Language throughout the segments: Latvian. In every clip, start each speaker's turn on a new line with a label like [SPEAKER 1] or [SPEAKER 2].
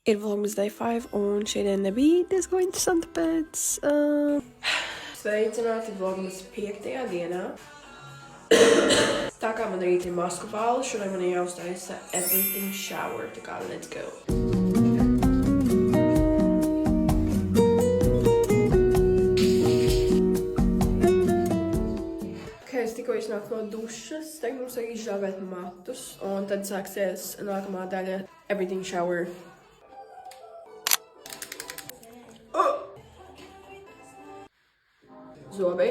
[SPEAKER 1] Ir vlogmas day 5 un šodien nebija diezgan interesanti pēc... Sveicināti vlogmas 5. dienā. Tā kā man rīt ir masku bāli, šodien man ir jāuztaisa everything shower, tā kā let's go. Es tikko iznāku no dušas, tagad mums vajag izžāvēt matus, un tad sāksies nākamā daļa everything shower. Zobi.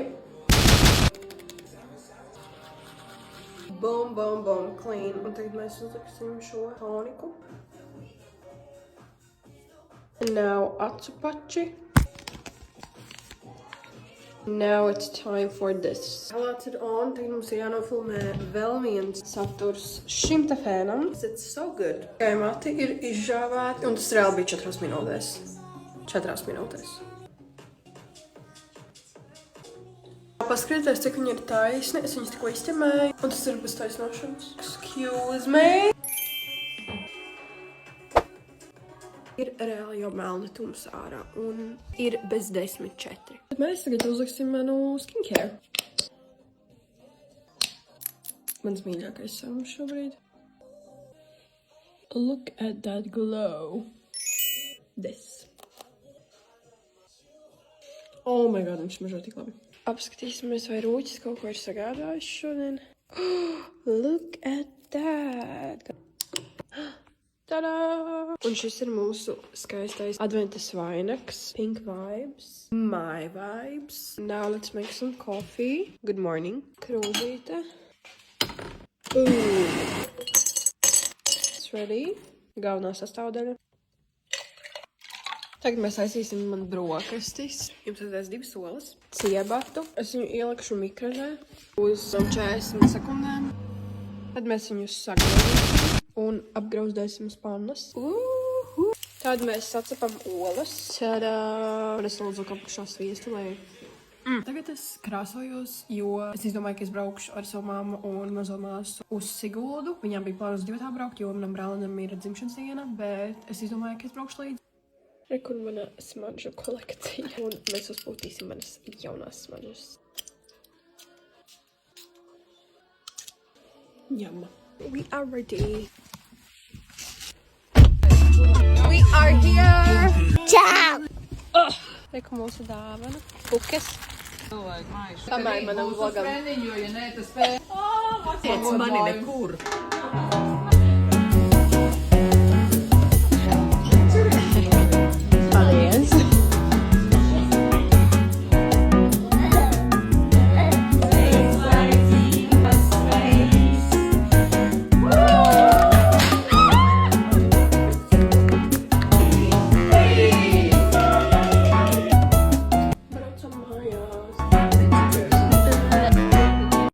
[SPEAKER 1] Bum, bum, bum, clean. Un tagad mēs uzliksim šo toniku. And now acu pači. Now it's time for this. Lights it on. Tagad mums ir jānofilmē vēl viens saturs šim te fēnam. It's so good. Okay, mati ir izžāvēti, un tas reāli bija 4 minūtēs. 4 minūtēs. Paskatieties, cik viņi ir taisni. Es viņus tikko izķemēju, un tas ir bez taisnošanas. Excuse me! Ir reāli jau melni tums ārā, un ir bez 10:04. Bet mēs tagad uzliksim manu skincare. Mans mīļākais serums šobrīd. Look at that glow. This. Oh my god, viņš mažo tik labi. Apskatīsimies, vai rūķis kaut ko ir sagādājis šodien. Look at that! Tadā! Un šis ir mūsu skaistais adventas vainags. Pink vibes. My vibes. Now let's make some coffee. Good morning. Krūzīte. It's ready. Galvenā sastāvdaļa. Tagad mēs aizīsim man brokastis. Jums redzēs 2 solas. Ciebatu. Es viņu ielikšu mikrozē uz 40 sekundēm. Tad mēs viņus sagrauzīsim un apgrauzdēsim uz pannas. Tad mēs sacepam olas. Tadā! Un es lūdzu apakšā sviestu, lai... Tagad es krāsojos, jo es izdomāju, ka es braukšu ar savu mammu un mazo māsu uz Siguldu. Viņām bija plāns 2 braukt, jo manam brālinam ir dzimšanas diena, bet es izdomāju, ka es braukšu līdzi. Rekur mana smaržu kolekcija. Un mēs uzpūtīsim manas jaunās smaržas. Yum. We are ready. We are here! Ciao! Reku mūsu dāvana. Pukas. Kamēr manam vlogam.
[SPEAKER 2] Jo, ja nē, tas spēj. Mani nekur.